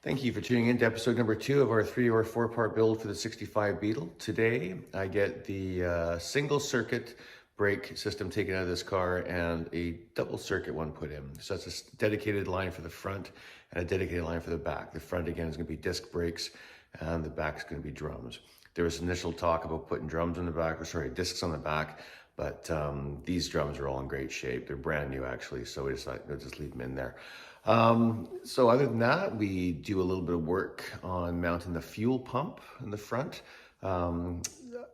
Thank you for tuning in to episode number 2 of our 3 or 4 part build for the 65 Beetle. Today I get the single circuit brake system taken out of this car and a double circuit one put in. So that's a dedicated line for the front and a dedicated line for the back. The front again is going to be disc brakes and the back is going to be drums. There was initial talk about putting drums on the back, or sorry, discs on the back, but these drums are all in great shape. They're brand new actually, so we decided to just leave them in there. So other than that, we do a little bit of work on mounting the fuel pump in the front.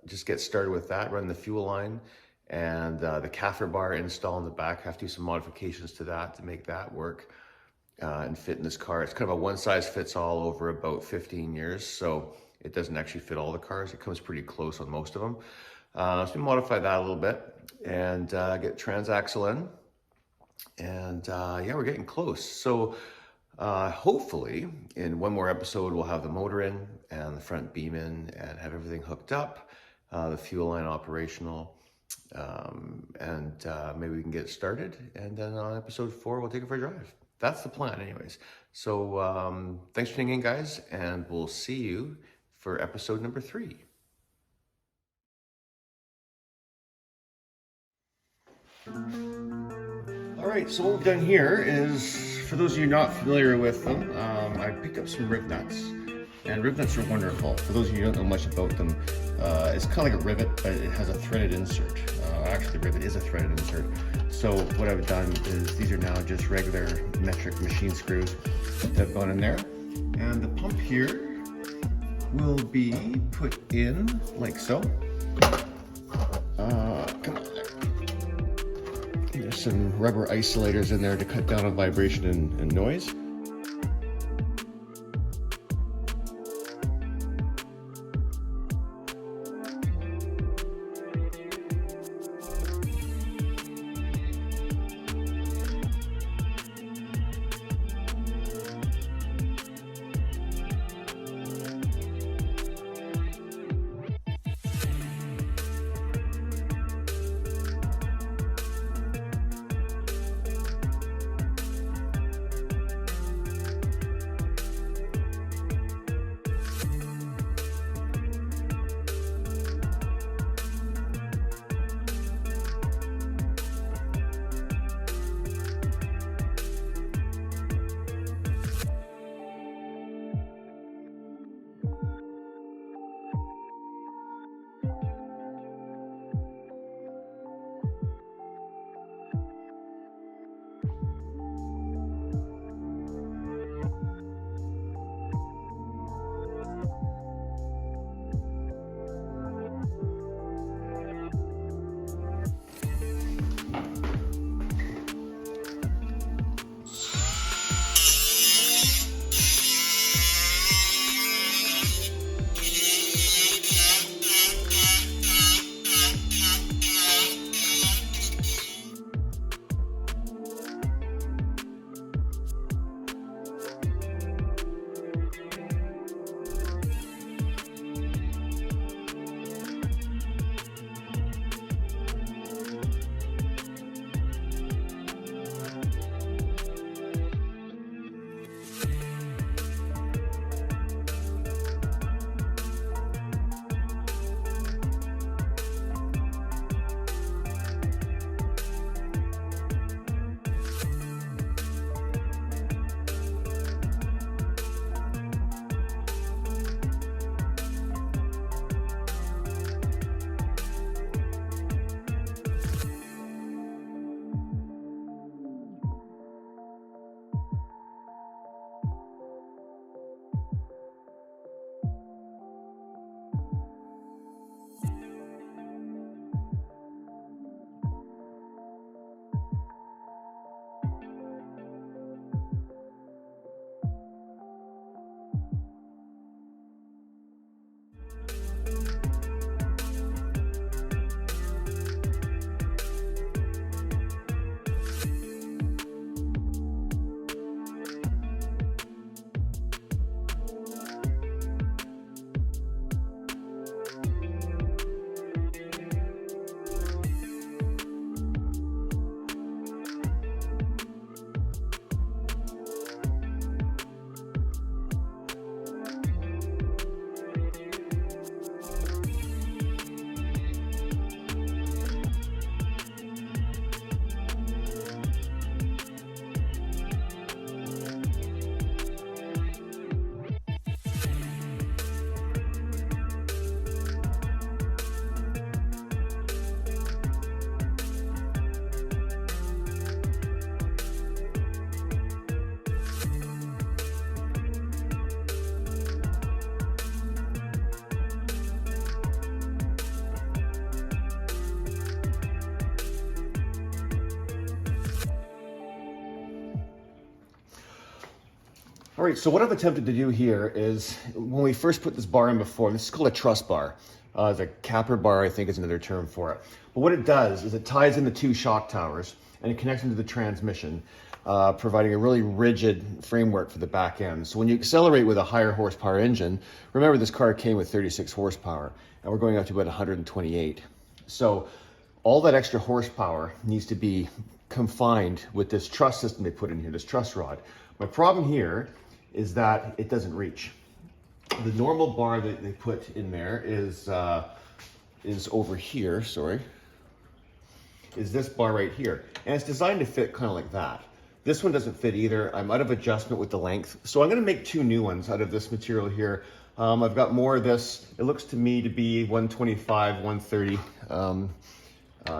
Just get started with that, run the fuel line, and the kafer bar install in the back. Have to do some modifications to that to make that work and fit in this car. It's kind of a one size fits all over about 15 years, so it doesn't actually fit all the cars. It comes pretty close on most of them. So we modify that a little bit and get transaxle in. And yeah, we're getting close. So hopefully in one more episode, we'll have the motor in and the front beam in and have everything hooked up, the fuel line operational, and maybe we can get started. And then on episode 4, we'll take it for a drive. That's the plan anyways. So thanks for tuning in, guys, and we'll see you for episode number 3. All right, so what we've done here is, for those of you not familiar with them, I picked up some rib nuts, and rib nuts are wonderful. For those of you who don't know much about them, it's kind of like a rivet, but it has a threaded insert. Actually, the rivet is a threaded insert. So what I've done is these are now just regular metric machine screws that have gone in there, and the pump here will be put in like so. Come on. There's some rubber isolators in there to cut down on vibration and noise. All right, so what I've attempted to do here is, when we first put this bar in before, this is called a truss bar. The kafer bar, I think, is another term for it. But what it does is it ties in the two shock towers and it connects into the transmission, providing a really rigid framework for the back end. So when you accelerate with a higher horsepower engine, remember this car came with 36 horsepower and we're going up to about 128. So all that extra horsepower needs to be confined with this truss system they put in here, this truss rod. My problem here is that it doesn't reach. The normal bar that they put in there is over here, sorry, is this bar right here. And it's designed to fit kind of like that. This one doesn't fit either. I'm out of adjustment with the length. So I'm gonna make two new ones out of this material here. I've got more of this. It looks to me to be 125, 130,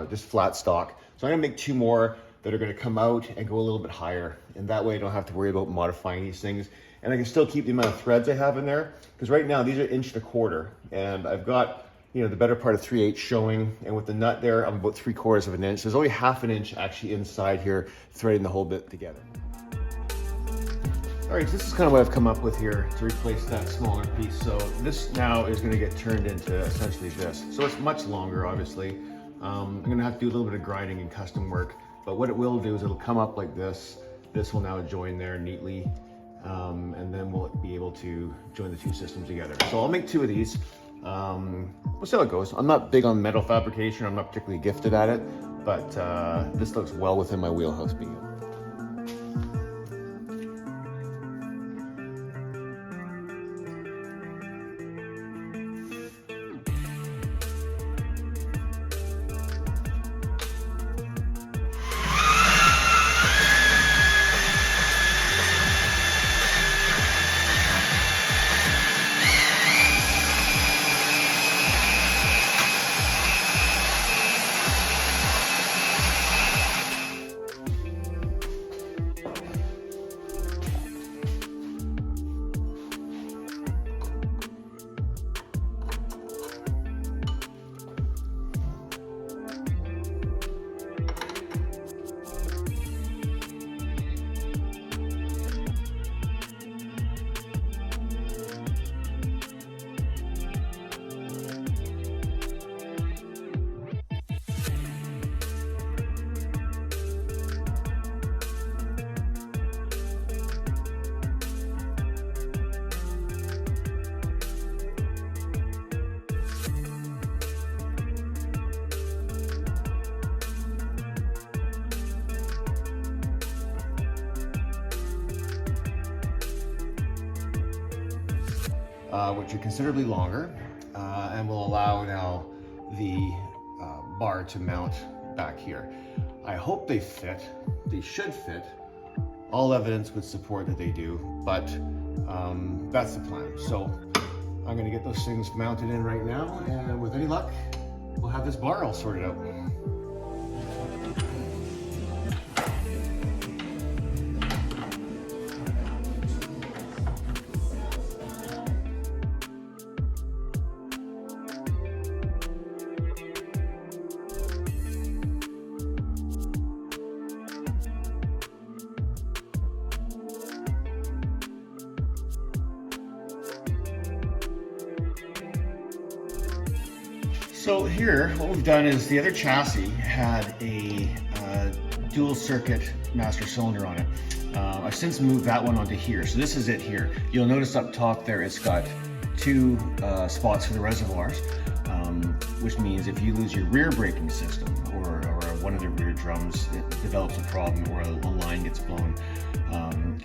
just flat stock. So I'm gonna make two more that are gonna come out and go a little bit higher. And that way I don't have to worry about modifying these things. And I can still keep the amount of threads I have in there. Because right now these are 1.25 inches. And I've got, you know, the better part of 3/8 showing. And with the nut there, I'm about 3/4 of an inch. There's only 1/2 inch actually inside here, threading the whole bit together. All right, so this is kind of what I've come up with here to replace that smaller piece. So this now is gonna get turned into essentially this. So it's much longer, obviously. I'm gonna have to do a little bit of grinding and custom work. But what it will do is it'll come up like this. This will now join there neatly. And then we'll be able to join the two systems together. So I'll make two of these. We'll see how it goes. I'm not big on metal fabrication. I'm not particularly gifted at it, but this looks well within my wheelhouse being. Which are considerably longer and will allow now the bar to mount back here. I hope they fit. They should fit. All evidence would support that they do, but that's the plan. So I'm gonna get those things mounted in right now, and with any luck, we'll have this bar all sorted out. So here, what we've done is the other chassis had a dual circuit master cylinder on it. I've since moved that one onto here. So this is it here. You'll notice up top there, it's got two spots for the reservoirs, which means if you lose your rear braking system or one of the rear drums develops a problem or a line gets blown,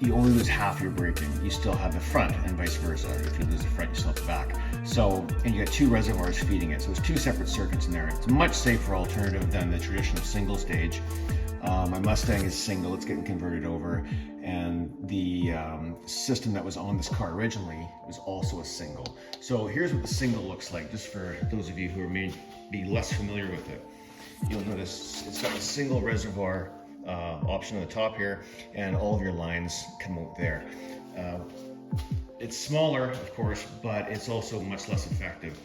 you only lose half your braking. You still have the front and vice versa. If you lose the front, you still have the back. So, and you got two reservoirs feeding it. So it's two separate circuits in there. It's a much safer alternative than the traditional single stage. My Mustang is single, it's getting converted over. And the system that was on this car originally was also a single. So here's what the single looks like, just for those of you who may be less familiar with it. You'll notice it's got a single reservoir option on the top here, and all of your lines come out there. It's smaller, of course, but it's also much less effective,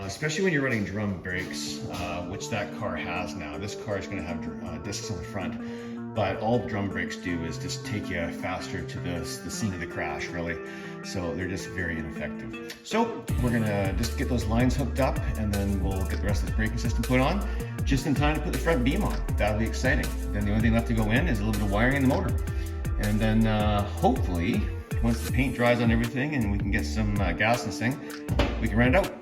especially when you're running drum brakes, which that car has now. This car is going to have discs on the front. but all drum brakes do is just take you faster to the scene of the crash, really. So they're just very ineffective. So we're gonna just get those lines hooked up, and then we'll get the rest of the braking system put on, just in time to put the front beam on. That'll be exciting. Then the only thing left to go in is a little bit of wiring in the motor. And then hopefully, once the paint dries on everything and we can get some gas in this thing, we can run it out.